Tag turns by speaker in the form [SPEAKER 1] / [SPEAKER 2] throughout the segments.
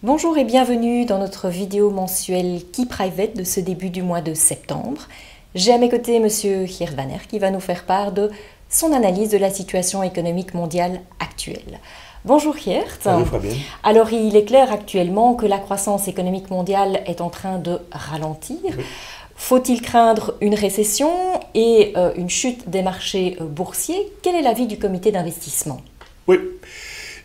[SPEAKER 1] Bonjour et bienvenue dans notre vidéo mensuelle Key Private de ce début du mois de septembre. J'ai à mes côtés Monsieur Geert Wanner qui va nous faire part de son analyse de la situation économique mondiale actuelle. Bonjour Geert.
[SPEAKER 2] Bonjour Fabienne.
[SPEAKER 1] Alors il est clair actuellement que la croissance économique mondiale est en train de ralentir. Oui. Faut-il craindre une récession et une chute des marchés boursiers? Quel est l'avis du comité d'investissement?
[SPEAKER 2] Oui.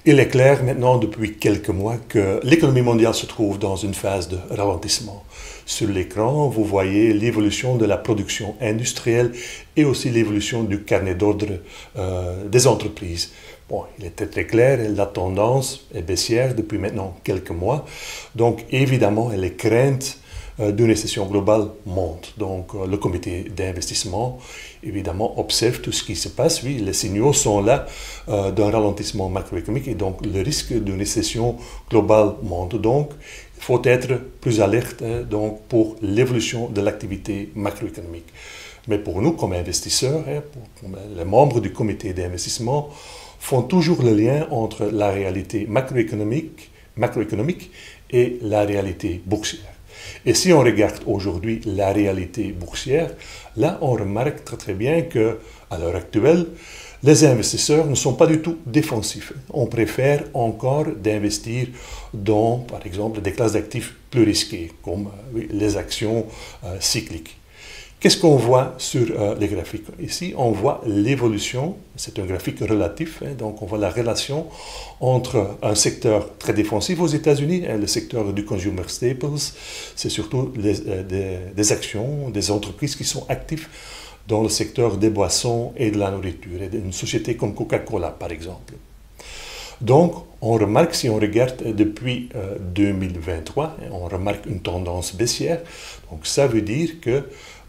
[SPEAKER 2] Il est clair maintenant depuis quelques mois que l'économie mondiale se trouve dans une phase de ralentissement. Sur l'écran, vous voyez l'évolution de la production industrielle et aussi l'évolution du carnet d'ordre des entreprises. Bon, il était très clair, la tendance est baissière depuis maintenant quelques mois. Donc évidemment, les craintes d'une récession globale montent. Donc le comité d'investissement, évidemment, observe tout ce qui se passe. Oui, les signaux sont là d'un ralentissement macroéconomique et donc le risque d'une récession globale monte. Donc il faut être plus alerte donc, pour l'évolution de l'activité macroéconomique. Mais pour nous, comme investisseurs, pour les membres du comité d'investissement, font toujours le lien entre la réalité macroéconomique et la réalité boursière. Et si on regarde aujourd'hui la réalité boursière, là on remarque très bien qu'à l'heure actuelle, les investisseurs ne sont pas du tout défensifs. On préfère encore d'investir dans, par exemple, des classes d'actifs plus risquées, comme les actions cycliques. Qu'est-ce qu'on voit sur les graphiques? Ici, on voit l'évolution, c'est un graphique relatif, donc on voit la relation entre un secteur très défensif aux États-Unis, le secteur du consumer staples, c'est surtout des actions, des entreprises qui sont actives dans le secteur des boissons et de la nourriture, et une société comme Coca-Cola par exemple. Donc, on remarque, si on regarde depuis 2023, on remarque une tendance baissière, donc ça veut dire que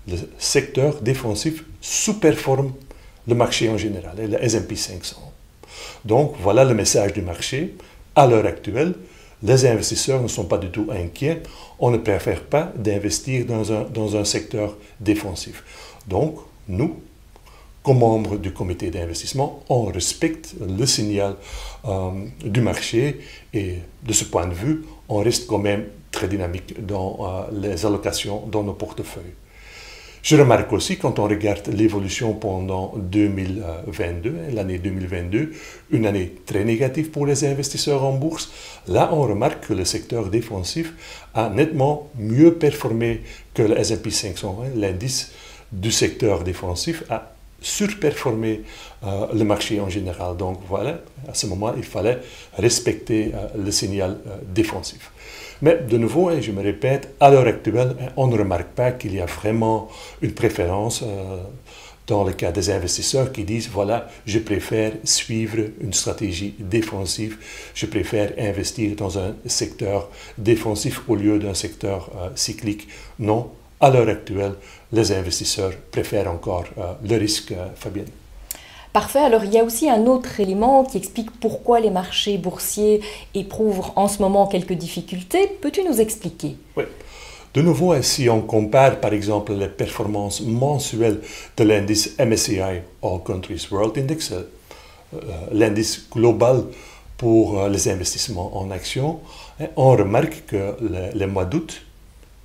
[SPEAKER 2] le secteur défensif sous-performe le marché en général, le S&P 500. Donc, voilà le message du marché. À l'heure actuelle, les investisseurs ne sont pas du tout inquiets. On ne préfère pas d'investir dans un secteur défensif. Donc, nous, comme membres du comité d'investissement, on respecte le signal du marché et de ce point de vue, on reste quand même très dynamique dans les allocations dans nos portefeuilles. Je remarque aussi, quand on regarde l'évolution pendant 2022, l'année 2022, une année très négative pour les investisseurs en bourse, là on remarque que le secteur défensif a nettement mieux performé que le S&P 500. L'indice du secteur défensif a surperformé le marché en général. Donc voilà, à ce moment, il fallait respecter le signal défensif. Mais de nouveau, et je me répète, à l'heure actuelle, on ne remarque pas qu'il y a vraiment une préférence dans le cas des investisseurs qui disent, voilà, je préfère suivre une stratégie défensive, je préfère investir dans un secteur défensif au lieu d'un secteur cyclique. Non, à l'heure actuelle, les investisseurs préfèrent encore le risque, Fabienne.
[SPEAKER 1] Parfait. Alors, il y a aussi un autre élément qui explique pourquoi les marchés boursiers éprouvent en ce moment quelques difficultés. Peux-tu nous expliquer?
[SPEAKER 2] Oui. De nouveau, si on compare par exemple les performances mensuelles de l'indice MSCI All Countries World Index, l'indice global pour les investissements en actions, on remarque que les mois d'août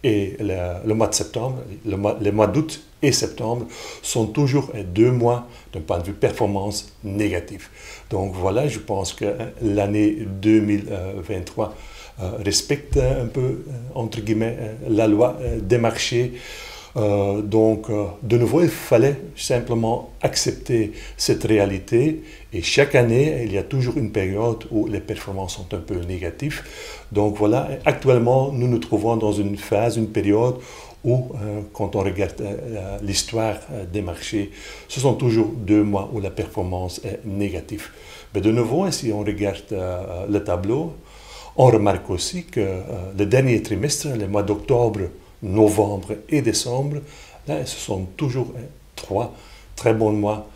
[SPEAKER 2] et le mois de septembre, les mois d'août et septembre sont toujours 2 mois d'un point de vue performance négative. Donc voilà, je pense que l'année 2023 respecte un peu, entre guillemets, la loi des marchés. Donc, de nouveau, il fallait simplement accepter cette réalité et chaque année, il y a toujours une période où les performances sont un peu négatives. Donc voilà, actuellement, nous nous trouvons dans une phase, une période où, quand on regarde l'histoire des marchés, ce sont toujours 2 mois où la performance est négative. Mais de nouveau, si on regarde le tableau, on remarque aussi que le dernier trimestre, les mois d'octobre, novembre et décembre, là, ce sont toujours 3 très bons mois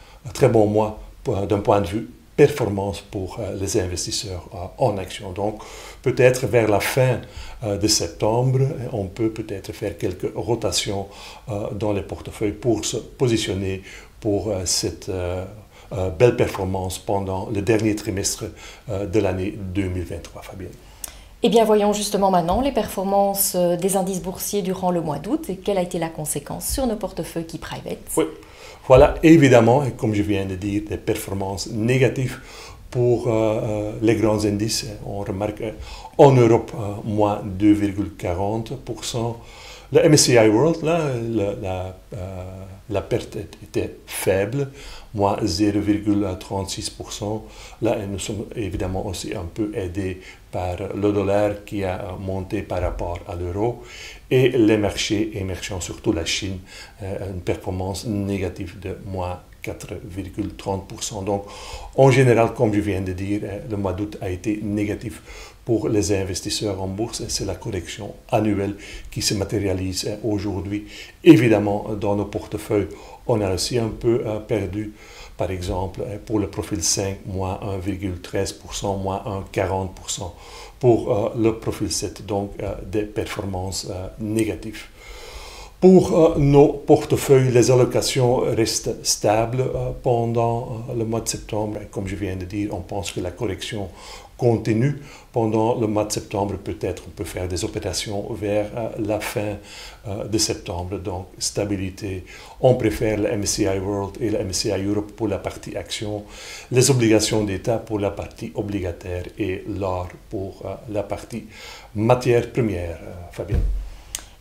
[SPEAKER 2] d'un point de vue performance pour les investisseurs en action. Donc, peut-être vers la fin de septembre, on peut peut-être faire quelques rotations dans les portefeuilles pour se positionner pour cette belle performance pendant le dernier trimestre de l'année 2023, Fabienne.
[SPEAKER 1] Eh bien, voyons justement maintenant les performances des indices boursiers durant le mois d'août et quelle a été la conséquence sur nos portefeuilles Key Private.
[SPEAKER 2] Oui, voilà, évidemment, et comme je viens de dire, des performances négatives pour les grands indices. On remarque en Europe, moins 2,40%. Le MSCI World, là, la perte était faible, moins 0,36%. Là, nous sommes évidemment aussi un peu aidés par le dollar qui a monté par rapport à l'euro et les marchés émergents, surtout la Chine, une performance négative de moins 4,30%. Donc, en général, comme je viens de dire, le mois d'août a été négatif pour les investisseurs en bourse. C'est la correction annuelle qui se matérialise aujourd'hui. Évidemment, dans nos portefeuilles, on a aussi un peu perdu. Par exemple, pour le profil 5, moins 1,13%, moins 1,40%. Pour le profil 7, donc des performances négatives. Pour nos portefeuilles, les allocations restent stables pendant le mois de septembre. Et comme je viens de dire, on pense que la correction continue pendant le mois de septembre. Peut-être on peut faire des opérations vers la fin de septembre. Donc, stabilité. On préfère le MSCI World et le MSCI Europe pour la partie action, les obligations d'État pour la partie obligataire et l'or pour la partie matière première. Fabienne.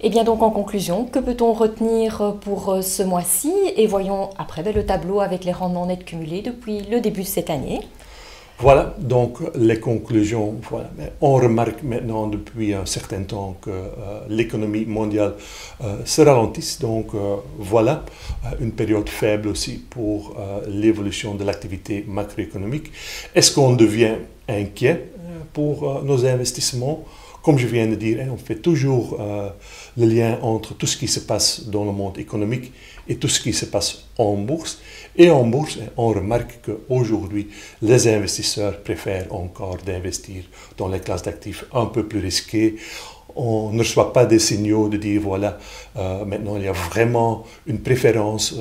[SPEAKER 1] Et bien donc en conclusion, que peut-on retenir pour ce mois-ci? Et voyons après le tableau avec les rendements nets cumulés depuis le début de cette année.
[SPEAKER 2] Voilà, donc les conclusions. Voilà. On remarque maintenant depuis un certain temps que l'économie mondiale se ralentit. Donc voilà, une période faible aussi pour l'évolution de l'activité macroéconomique. Est-ce qu'on devient inquiet pour nos investissements? Comme je viens de dire, on fait toujours le lien entre tout ce qui se passe dans le monde économique et tout ce qui se passe en bourse. Et en bourse, on remarque qu'aujourd'hui, les investisseurs préfèrent encore d'investir dans les classes d'actifs un peu plus risquées. On ne reçoit pas des signaux de dire, voilà, maintenant il y a vraiment une préférence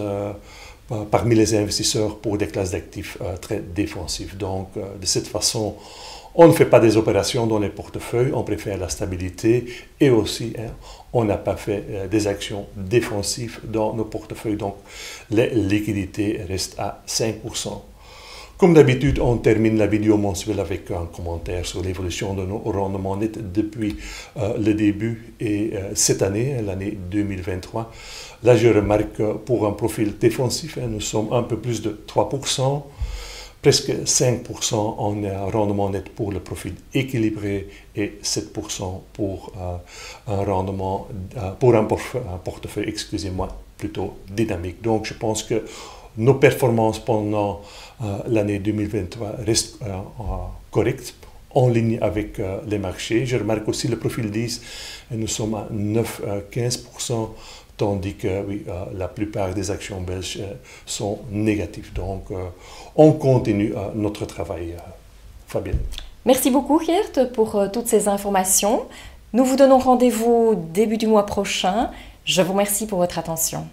[SPEAKER 2] parmi les investisseurs pour des classes d'actifs très défensives. Donc, de cette façon, on ne fait pas des opérations dans les portefeuilles, on préfère la stabilité et aussi on n'a pas fait des actions défensives dans nos portefeuilles. Donc les liquidités restent à 5%. Comme d'habitude, on termine la vidéo mensuelle avec un commentaire sur l'évolution de nos rendements nets depuis le début et cette année, l'année 2023. Là, je remarque que pour un profil défensif, nous sommes un peu plus de 3%. Presque 5% en rendement net pour le profil équilibré et 7% pour un rendement, pour un portefeuille, excusez-moi, plutôt dynamique. Donc je pense que nos performances pendant l'année 2023 restent correctes, en ligne avec les marchés. Je remarque aussi le profil 10, nous sommes à 9-15%. Tandis que oui, la plupart des actions belges sont négatives. Donc, on continue notre travail. Fabienne.
[SPEAKER 1] Merci beaucoup, Geert, pour toutes ces informations. Nous vous donnons rendez-vous début du mois prochain. Je vous remercie pour votre attention.